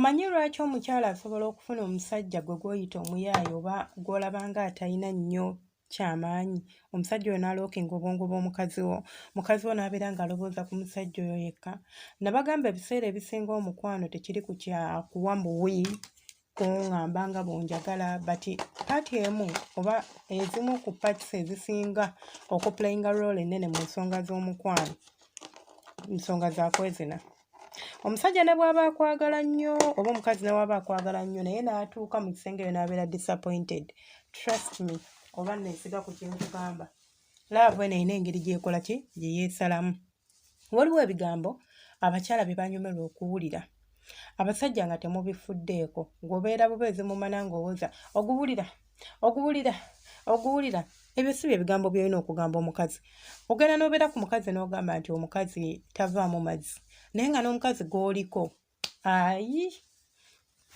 Omanyi lwaki omukyala asobola okufuna omusajja gwe gw'oyita omuyaaye oba gw'olaba nga atalina nnyo kyamaanyi? Omusajja oyo n'alookinga obwongo bw'omukazi wo, mukazi wo n'abeera ng'alowooza ku musajja oyo yekka. Nabagamba ebiseera ebisinga omukwano tekiri ku kyakuwa mbuwi kuŋŋamba nga bw'onjagala, bati paati emu oba ezimu ku paatisi ezisinga okuplayinga roole ennene mu nsonga z'omukwano, nsonga za kwezina. Omusajja ne bw'aba akwagala nnyo oba omukazi ne bw'aba akwagala nnyo naye n'atuuka mu kisenge eyo n'abeera disappointed. Trust me, oba neesiga ku kyenkugamba. Laavu eno erina engeri gy'ekola ki? Gye yeesalamu. Waliwo ebigambo abakyala bye banyumirwa okuwulira. Abasajja nga temubifuddeeko, ng'obeera bubeezi mumana ng'owooza oguwulira. Ebyo si bye bigambo by'olina okugamba omukazi. Ogenda n'obeera ku mukazi n'ogamba nti omukazi tavaamu mazzi. Naye nga n'omukazi gw'oliko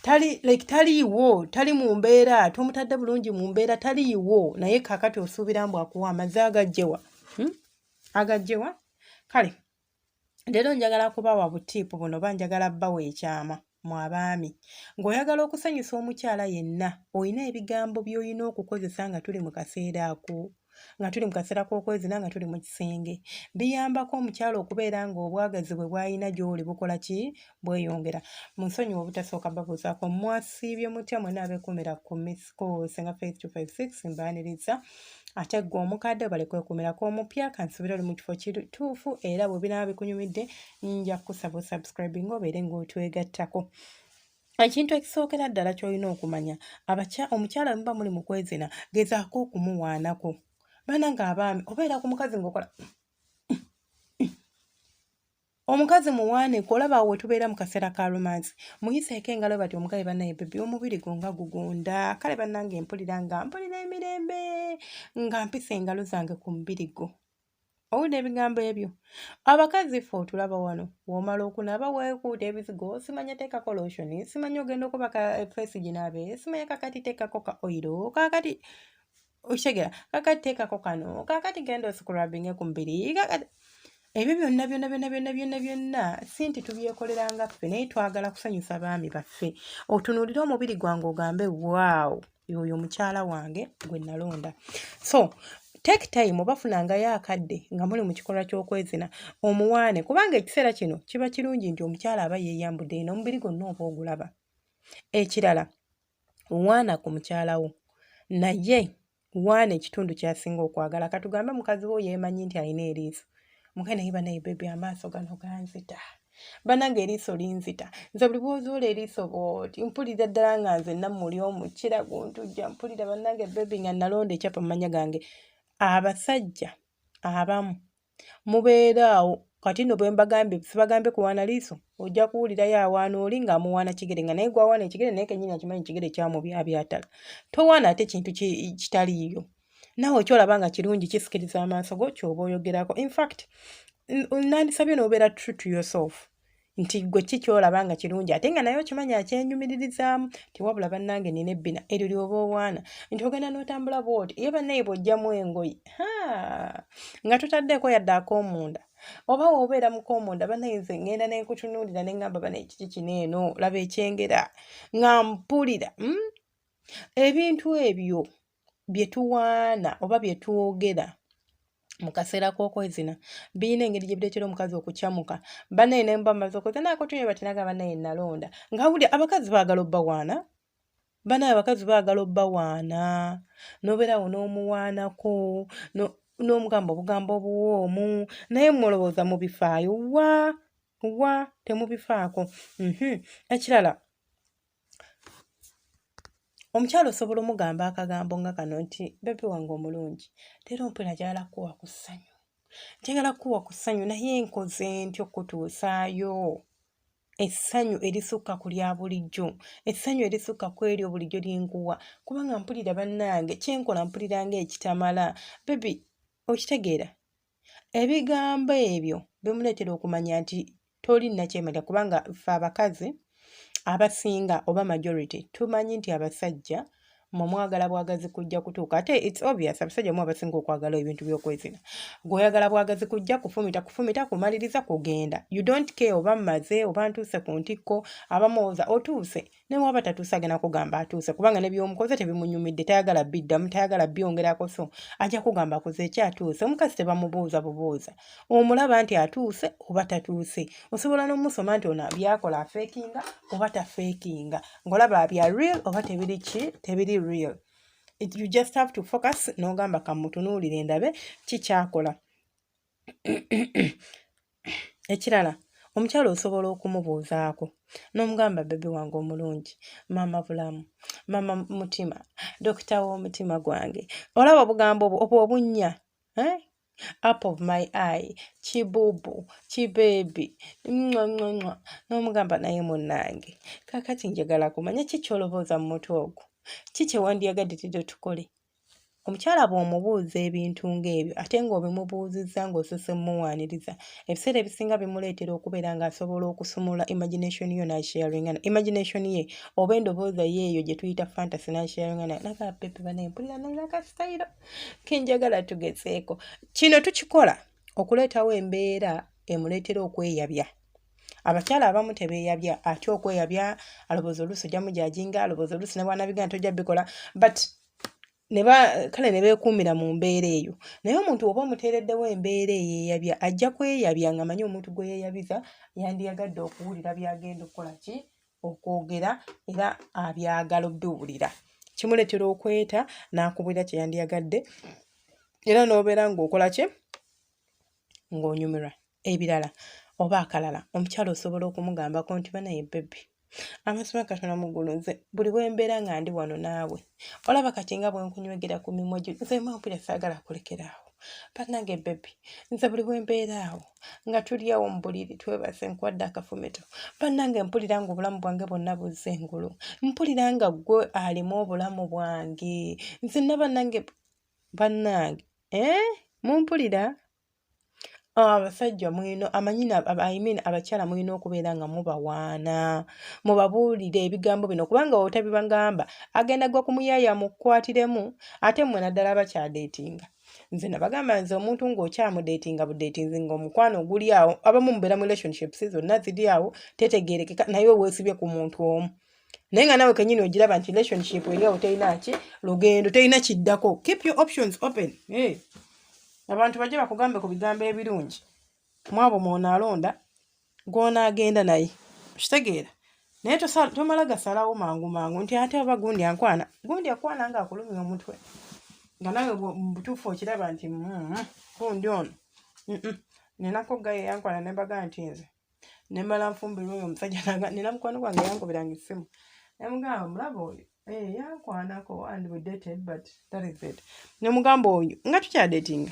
taliiwo, tali mu mbeera, tomutadde bulungi mu mbeera, taliiwo, naye kaakati osuubira mbu akuwa amazzi agagyewa. Agagyewa? Kale, leero njagala kubawa butiipu buno oba njagala bbawa ekyama mu abaami. Ng'oyagala okusanyusa omukyala yenna, olina ebigambo by'olina okukozesa nga tuli mu kaseera ako. Nga tuli mu kaseera k'okwezina, nga tuli mu kisenge. Biyambako omukyala okubeera ng'obwagazi bwe bw'alina gy'oli bukola ki? Bweyongera. Munsonyiwa obutasooka babuuzaako mwasiibye mutya mwenna abeekumira ku Miss Call Senga Face 256 mbaaniriza. Ate gwe omukadde baleke kwekumirako omupya kansubira oli mu kifo kituufu era bwe binaaba bikunyumidde nja kusaba subscribing obeere ng'otwegattako. Ekintu ekisookera ddala ky'olina okumanya, omukyala muba muli mu kwezina, gezaako okumuwaanako. Bannange abaami obeera ku mukazi ng'okola omukazi muwaaneko, olaba awo we tubeera mu kaseera ka romance. Muyiseeko engalo bati omugaye bannaye bebi omubiri gwo nga gugonda. Kale bannange mpulira emirembe nga mpisa engalo zange ku mubiri gwo. Owulira ebigambo ebyo? Abakazi ffe otulaba wano, w'omala okunaba weekuuta ebizigo, simanya teekako lotion, simanya ogenda okubaka face ginaabe, simanya kakati teekako ka oil, kakati okitegera, kakati teekako kano, kakati genda oscrubbing ku mubiri, kakati ebyo byonna si nti tubyekolera nga ffe naye twagala kusanyusa baami baffe. Otunuulire omubiri gwange ogambe waawo, yoyo mukyala wange gwe nalonda. So take time obafunangayo akadde nga muli mu kikolwa ky'okwezina omuwaane, kubanga ekiseera kino kiba kirungi nti omukyala aba yeeyambudde eno omubiri gwonna oba ogulaba. Ekirala, waana ku mukyala wo, naye waana ekitundu ky'asinga okwagala. Katugambe mukazi wo yeemanyi nti alina eriiso. Mukazi naye banaye bebi amaaso gano ganzita. Bannange eriiso linzita. Nze buli bw'ozoola eriiso bw'oti mpulira ddala nga nze nammuli omukira guntujja, mpulira bannange bebi nga nalonda ekyapa mu manya gange. Abasajja abamu mubeeraawo kati nno bwe mbagambye sibagambye kuwaana liiso, ojja kuwulirayo awaana oli ng'amuwaana kigere nga naye gwawaana ekigere naye kennyini akimanyi kigere kyamubyabyatala. Towaana ate kintu kitaliiyo. Naawe kyolaba nga kirungi kisikiriza amaaso go ky'oba oyogerako. In fact, nandisabye n'obeera true to yourself. Nti gwe ki kyolaba nga kirungi ate nga naye okimanyi akyenyumiririzaamu. Tiwabula bannange nina ebbina eryo ly'oba owaana nti ogenda n'otambula bw'oti ye bannaye bw'ojjamu engoye nga totaddeeko yadde ak'omunda oba w'obeera mu k'omunda bannaye nze ngenda n'enkutunuulira ne ngamba bannaye kiki kino eno laba ekyengera nga mpulira ebintu ebyo bye tuwaana oba bye twogera mu kaseera k'okwezina birina engeri gye bireetera omukazi okukyamuka. Bannaye ne mba mmaze okoza naako tunywe batinaga bannaye nalonda nga wulira abakazi baagala obbawaana. Bannaye abakazi baagala obbawaana n'obeerawo n'omuwaanako n'omugamba obugambo obuwoomu naye mulowooza mubifaayo wa temubifaako. Ekirala, omukyala osobola omugamba akagambo nga kano nti bebi wange omulungi leero mpulira njagala kuwa ku ssanyu, njagala kuwa ku ssanyu naye nkoze ntya okutuusaayo essanyu erisukka ku lya bulijjo, essanyu erisukka ku eryo bulijjo linkuwa kubanga mpulira bannange kyenkola mpulira ng'ekitamala. Bebi okitegeera ebigambo ebyo bimuleetera okumanya nti toli nakyemalira kubanga ffe abakazi abasinga oba majority tumanyi nti abasajja mwagala bwagazi kujja kutuuka ate it's obvious abasajja mu abasinga okwagala ebintu by'okwezina gw'oyagala bwagazi kujja kufumita kumaliriza kugenda you don't care oba mmaze oba ntuuse ku ntikko abamwoza otuuse ne waba tatuuse agenda kugamba atuuse kubanga ne by'omukoze tebimunyumidde tayagala biddamu tayagala byongerako so ajja kugamba akoze ekyatuuse omukazi tebamubuuza bubuuza omulaba nti atuuse oba tatuuse osobola n'omusoma nti ono byakola afeekinga oba tafeekinga ng'olaba bya real oba tebiri real. You just have to focus n'ogamba kamutunuulire ndabe kikyakola. Ekirala omukyala osobola okumubuuzaako n'omugamba bebe wange omulungi maama bulamu maama mutima dokita w'omutima gwange olaba obugambo obunnya up of my eye kibubu kibebi n'omugamba naye munnange kakati njagala kumanya kikyolobooza mu mutwe ogwo kiki wandiyagadde tidde tukole omukyala bw'omubuuza ebintu ng'ebyo ate ng'obimubuuzizza ng'osose mmuwaaniriza ebiseera ebisinga bimuleetera okubeera ng'asobola okusumula imagination yo n'asharingana imagination ye oba endobooza ye eyo gye tuyita fantasy n'asharingana naga pepe banempulira n'akasitayiro kenjagala tugezeeko kino tukikola okuleetawo embeera emuleetera okweyabya abakyala abamu tebeeyabya ate okweyabya alobooza oluusi ojja mujajinga alobooza oluusi ne bwanabiga nti ojja bikola but kale ne beekuumira mu mbeera eyo naye omuntu oba omuteereddewo embeera eyeeyabya ajja kweyabya nga manyi omuntu gwe yeeyabiza yandiyagadde okuwulira byagenda okukola ki okwogera era abyagala obbiwulira kimuleetera okweta n'akubulira kye yandiyagadde era n'obeera ng'okola ki ng'onyumirwa ebirala oba akalala omukyala osobola okumugambako nti banaye bebi amasima katono muggulu nze buli bwembeera nga ndi wano naawe olaba kati nga bwenkunywegera ku mimwa gyo nze mampulira saagala kulekeraawo bannange bebi nze buli bwembeera awo nga tuli awo mu buliri twebase nkwadde akafumito bannange mpulira nga obulamu bwange bwonna buzza engulu mpulira nga ggwe alimu obulamu bwange nze nna bannange mumpulira abasajja mwino amanyina abakyala mwino okubeera nga mubawaana mubabuulire ebigambo bino kubanga otabibagamba agenda gwa kumuyaaya mukwatiremu ate mmwe naddala abakyadeetinga nze nabagamba nze omuntu ng'okyamudeetinga budeetinzi ng'omukwano guli awo abamu mubeera mu relationships zonna ziri awo tetegeerekeka naye weesibye ku muntu omu naye nga nawe kenyini ogiraba nti relationship eri awo terina ki lugendo terina kiddako keep your options open abantu bajje bakugambe ku bigambo ebirungi mwabo mw'onaalonda gw'onaagenda naye kitegeera naye tomala gasalawo mangu nti ate aba gundi akwana ng'akulumya omutwe nga nawe mu butuufu okiraba nti gundi ono nenako gaye yankwana ne mbaga nti nze ne mmala nfumbirwa oyo omusajja nina mukwano gwange yankubiranga essimu nemugamba mulaba oyo yankwanako and we dated but that is it nemugamba oyo nga tukyadetinga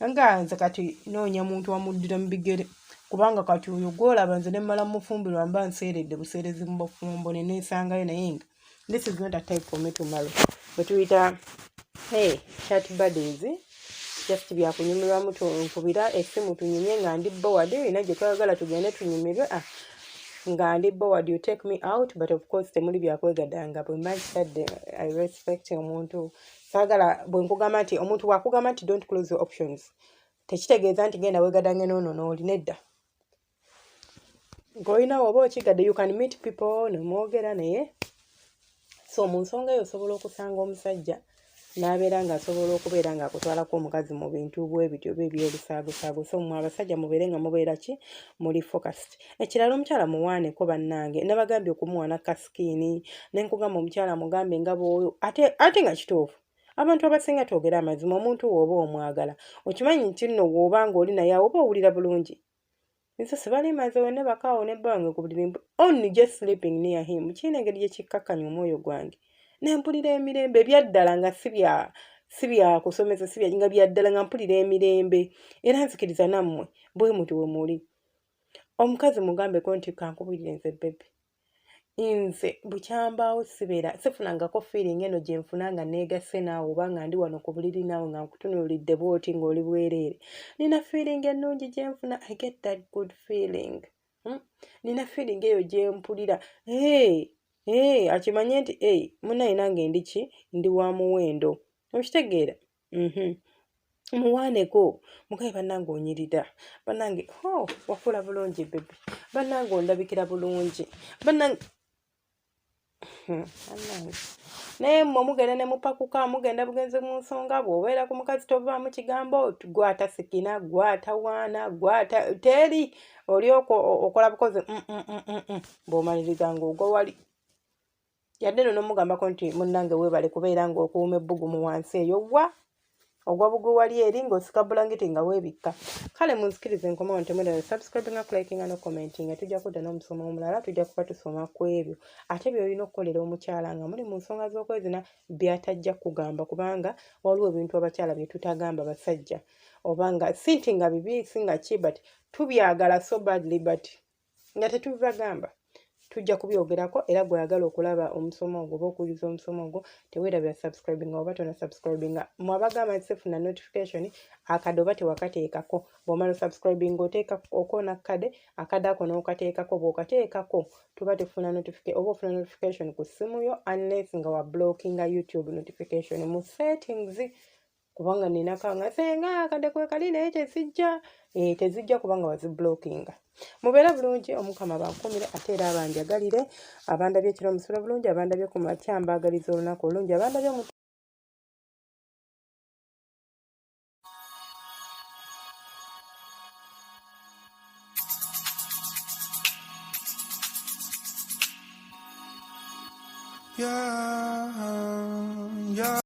nga nze kati noonya muntu wamuddira mu bigere kubanga kati oyo gwolaba nze ne mmala mufumbirwa mba nseeredde buseerezi mu bafumbo ne neesangayo naye nga this is not a type for me to marry bwe tuyita chat buddies just byakunyumirwamu tunkubira essimu tunyumye nga ndi board ina gye twagala tugende tunyumirwe nga ndi board you take me out but of course temuli byakwegadanga bwe mba kitadde I respect omuntu saagala bwe nkugamba nti omuntu wakugamba nti don't close your options tekitegeeza nti genda wegadange noono n'oli nedda ng'olinawo oba okigadde you can meet people nemwogera naye so mu nsonga eyo osobola okusanga omusajja n'abeera ng'asobola okubeera ng'akutwalako omukazi mu bintu bwebityo by'ebyobusaagosaago so mmwe abasajja mubeere nga mubeera ki muli focused ekirala omukyala muwaaneko bannange nabagambye okumuwaana kasikiini ne nkugamba omukyala mugambe nga bw'oyo ate nga kituufu abantu abasinga twogera amazima omuntu w'oba omwagala okimanyi nti nno w'oba ng'oli naye awo oba owulira bulungi nso sibali maze wenne bakaawo ne bbange ku buliri only just sleeping near him kiina engeri gye kikkakkanya omwoyo gwange nempulira emirembe ebyaddala nga si bya kusomesa nga byaddala nga mpulira emirembe era nzikiriza nammwe bwe muti we muli omukazi mugambeko nti kankubulire nze bebe nze bukyambaawo sifunangako feeling eno gye nfuna nga neegase naawe oba nga ndi wano ku buliri naawe nga nkutunuulidde bwoti ng'oli bwereere nina feeling ennungi gye nfuna I get that good feeling nina feeling eyo gye mpulira akimanye nti munaye nange ndiki ndi wa muwendo okitegeera. Muwaaneko mugabe bannange onyirira bannange wakula bulungi bebe bannange ondabikira bulungi bannange naye mmwe mugenda ne mupakuka mugenda bugenzi mu nsonga bw'obeera ku mukazi tovaamu kigambo gwata sikina gwata waana gwata teri oli okola bukozi bw'omaliriza ng'ogwa wali yadde no nomugambako nti munnange weebale kubeera ng'okuuma ebbugumu wansi eyo ogwa bugwi wali eri ng'osika bulangiti nga weebikka. Kale munzikirize nkomawo ntemudala subscribinga kulikinga no commentinga tujja kudda n'omusomo omulala tujja kuba tusoma ku ebyo ate by'olina okukolera omukyala nga muli mu nsonga z'okwezina byatajja kugamba kubanga waliwo ebintu abakyala bye tutagamba basajja obanga si nti nga bibi si nga ki but tubyagala so badly but nga tetubibagamba tujja kubyogerako era gweyagala okulaba omusomo ogwo oba okuwuliza omusomo ogwo teweerabira subscribinga oba tona subscribinga mwabagamba nsefuna notification akade oba tewakateekako bw'omala subscribinga oteeka okoona kade akade ako n'okateekako bw'okateekako tuba tufuna notification ku ssimu yo unless nga wa blockinga YouTube notification mu settings kubanga ninakanga senga akade kwe kali naye tezijja kubanga waziblockinga. Mubeera bulungi omukama bankumire ate era abanjagalire abandabye ekiro musula bulungi abandabye ku makya mbaagaliza olunaku olungi abandabye